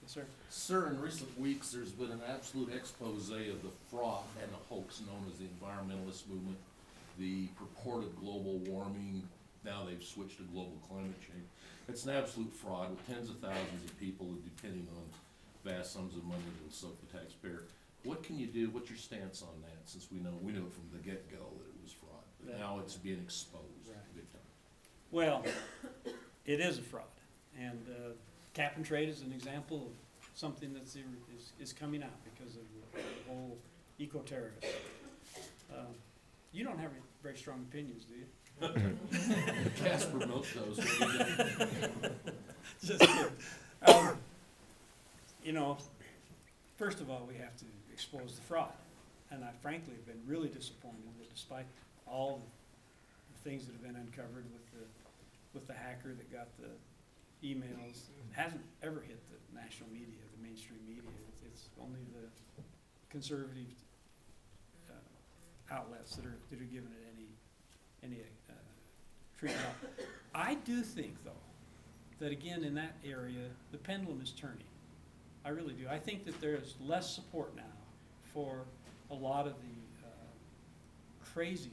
Yes, sir. Sir, in recent weeks, there's been an absolute expose of the fraud and the hoax known as the environmentalist movement, the purported global warming. Now they've switched to global climate change. It's an absolute fraud with tens of thousands of people depending on vast sums of money to suck the taxpayer. What can you do? What's your stance on that? Since we knew it from the get-go that it was fraud, but now it's being exposed big time. Well, it is a fraud, and cap and trade is an example of something that's is coming out because of the whole eco-terrorist. You don't have very strong opinions, do you? Casper milk those. Just kidding. You know, first of all, we have to expose the fraud, and I frankly have been really disappointed that despite all the things that have been uncovered with the hacker that got the emails, it hasn't ever hit the national media, the mainstream media. It's only the conservative outlets that are giving it any treatment. I do think, though, that again in that area the pendulum is turning. I really do. I think that there is less support now for a lot of the crazy,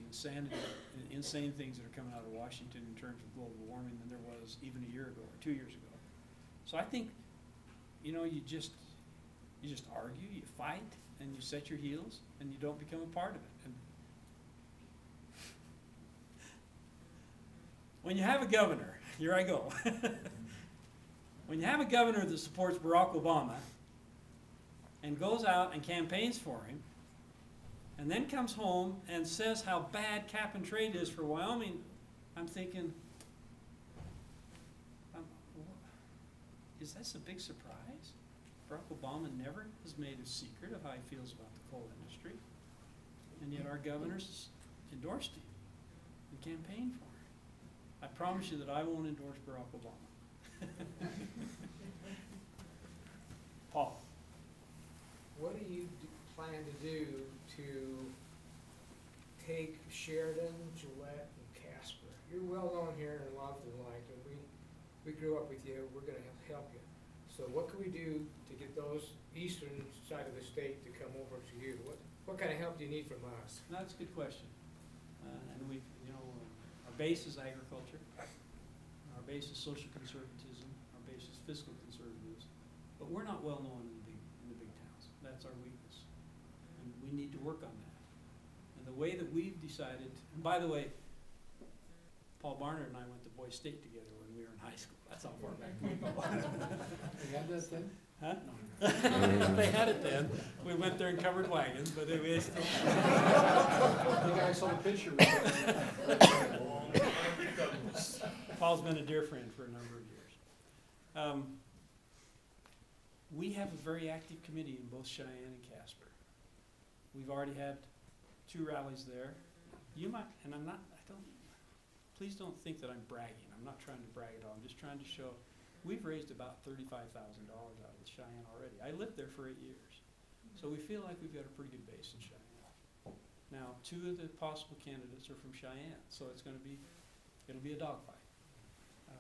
insane things that are coming out of Washington in terms of global warming than there was even a year ago or 2 years ago. So I think, you know, you just argue, you fight, and you set your heels, and you don't become a part of it. And when you have a governor, here I go. When you have a governor that supports Barack Obama and goes out and campaigns for him, and then comes home and says how bad cap and trade is for Wyoming, I'm thinking, is this a big surprise? Barack Obama never has made a secret of how he feels about the coal industry, and yet our governors endorsed him and campaigned for him. I promise you that I won't endorse Barack Obama. Paul. What do you plan to do to take Sheridan, Gillette, and Casper? You're well known here and loved and liked, and we grew up with you. We're going to help you. So what can we do to get those eastern side of the state to come over to you? What kind of help do you need from us? That's a good question. And we, you know, our base is agriculture. Our base is social conservatism. Our base is fiscal conservatism. But we're not well known in the big towns. That's our weakness, and we need to work on that. And the way that we've decided, and by the way, Paul Barnard and I went to Boy State together when we were in high school. That's how far back we go. They had this then? Huh? They had it then. We went there in covered wagons, but it was still. I think I saw the picture. Paul's been a dear friend for a number of years. We have a very active committee in both Cheyenne and Casper. We've already had 2 rallies there. You might, and please don't think that I'm bragging. I'm not trying to brag at all. I'm just trying to show we've raised about $35,000 out of Cheyenne already. I lived there for 8 years. So we feel like we've got a pretty good base in Cheyenne. Now, 2 of the possible candidates are from Cheyenne, so it'll be a dogfight.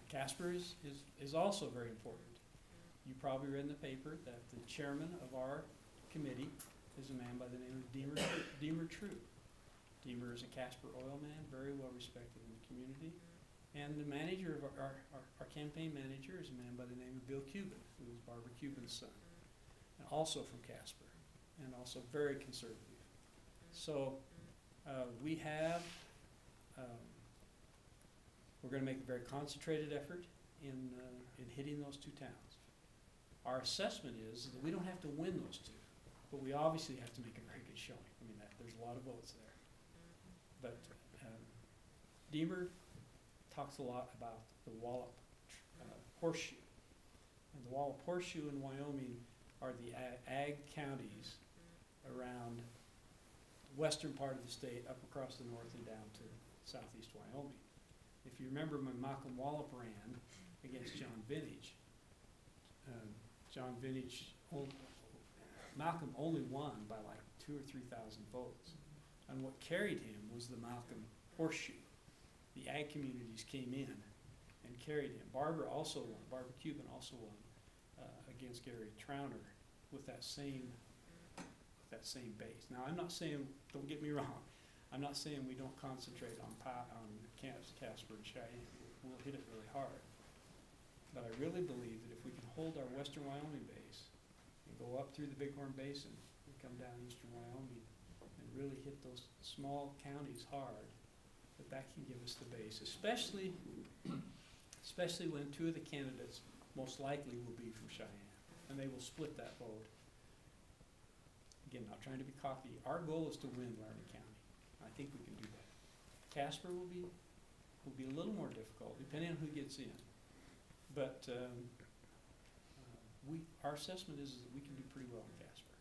Casper is also very important. You probably read in the paper that the chairman of our committee is a man by the name of Deemer True. Deemer is a Casper oil man, very well respected in the community. And the manager of our campaign manager is a man by the name of Bill Cuban, who is Barbara Cuban's son, and also from Casper, and also very conservative. So we have, we're going to make a very concentrated effort in hitting those 2 towns. Our assessment is that we don't have to win those 2, but we obviously have to make a very good showing. I mean, there's a lot of votes there. But Deemer talks a lot about the Wallop Horseshoe. And the Wallop Horseshoe in Wyoming are the ag counties around the western part of the state, up across the north and down to southeast Wyoming. If you remember when Malcolm Wallop ran against John Vintage, Malcolm only won by like 2,000 or 3,000 votes. And what carried him was the Malcolm Horseshoe. The ag communities came in and carried him. Barbara Cuban also won against Gary Trauner with that same base. Now, I'm not saying, don't get me wrong, I'm not saying we don't concentrate on Casper and Cheyenne. We'll hit it really hard. But I really believe that if we can hold our western Wyoming base and go up through the Bighorn Basin and come down eastern Wyoming and really hit those small counties hard, that can give us the base, especially when two of the candidates most likely will be from Cheyenne, and they will split that vote. Again, not trying to be cocky. Our goal is to win Laramie County. I think we can do that. Casper will be a little more difficult, depending on who gets in. But our assessment is that we can do pretty well in Casper.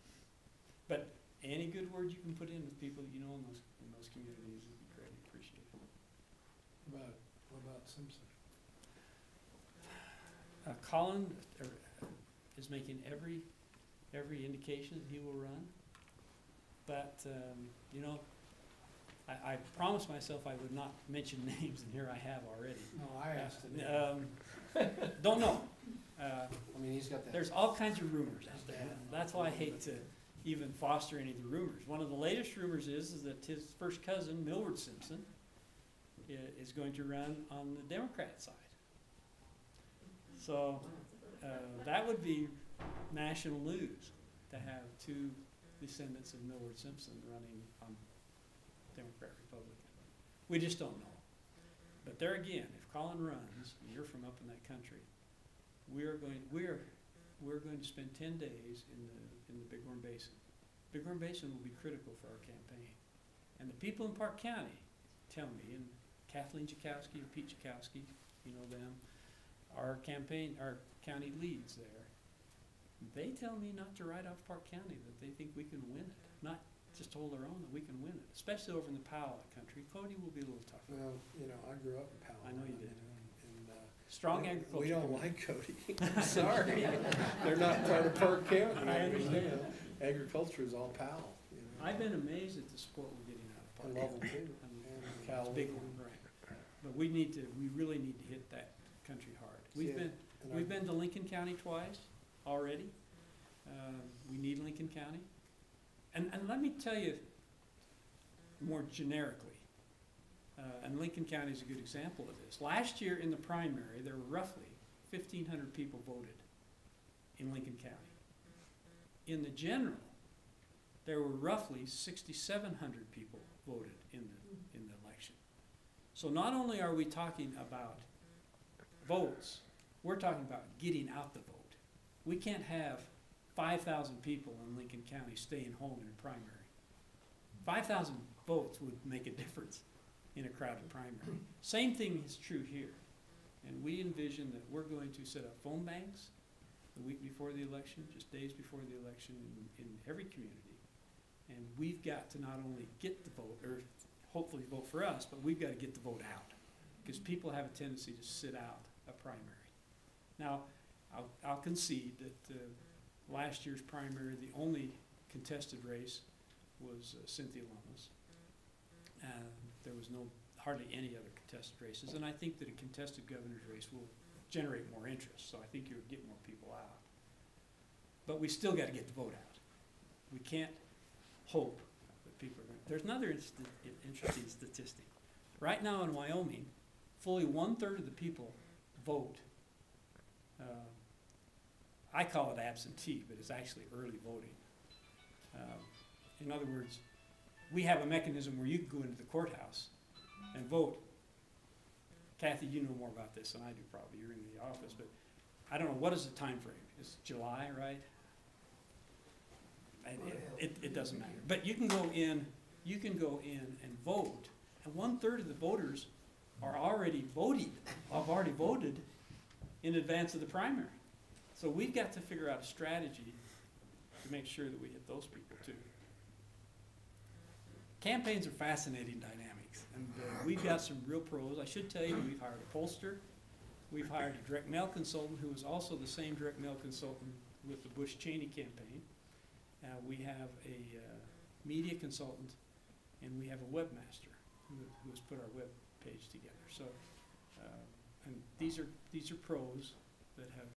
But any good word you can put in with people you know in those communities would be greatly appreciated. What about Simpson? Colin is making every indication that he will run. But, you know, I promised myself I would not mention names, and here I have already. No, I asked it. Don't know. I mean, he's got that. There's all kinds of rumors out there. That's why I hate to even foster any of the rumors. One of the latest rumors is that his first cousin, Millward Simpson, is going to run on the Democrat side. So that would be national news to have two descendants of Millward Simpson running on Democrat Republican. We just don't know. But there again, if Colin runs, and you're from up in that country, we're going to spend 10 days in the Bighorn Basin. Bighorn Basin will be critical for our campaign. And the people in Park County tell me, and Kathleen Jakowski and Pete Jakowski, you know them, our county leads there, they tell me not to write off Park County, that they think we can win it. Not just hold our own, that we can win it, especially over in the Powell country. Cody will be a little tougher. Well, you know, I grew up in Powell. I know you did. And Strong agriculture. we don't like Cody. I'm sorry. They're not part of Park County. I understand. Agriculture is all Powell. You know. I've been amazed at the support we're getting out of I Park love County. them too. It's Cal. a big one, right. But we really need to hit that country hard. We've been to Lincoln County twice already. We need Lincoln County. And let me tell you more generically, and Lincoln County is a good example of this. Last year in the primary, there were roughly 1,500 people voted in Lincoln County. In the general, there were roughly 6,700 people voted in the election. So not only are we talking about votes, we're talking about getting out the vote. We can't have 5,000 people in Lincoln County staying home in a primary. 5,000 votes would make a difference in a crowded primary. Same thing is true here. And we envision that we're going to set up phone banks the week before the election, just days before the election in every community. And we've got to not only get the vote, or hopefully vote for us, but we've got to get the vote out. Because people have a tendency to sit out a primary. Now, I'll concede that last year's primary, the only contested race was Cynthia Lomas. There was hardly any other contested races, and I think that a contested governor's race will generate more interest, so I think you'll get more people out. But we still got to get the vote out. We can't hope that people are going to. There's another interesting statistic. Right now in Wyoming, fully 1/3 of the people vote. I call it absentee, but it's actually early voting. In other words, we have a mechanism where you can go into the courthouse and vote. Kathy, you know more about this than I do probably. You're in the office, but I don't know, what is the time frame? It's July, right? It doesn't matter. But you can go in and vote, and 1/3 of the voters are already voting, have already voted in advance of the primary. So we've got to figure out a strategy to make sure that we hit those people too. Campaigns are fascinating dynamics, and we've got some real pros. I should tell you, we've hired a pollster. We've hired a direct mail consultant who is also the same direct mail consultant with the Bush-Cheney campaign. We have a media consultant, and we have a webmaster who has put our web page together. So, and these are pros that have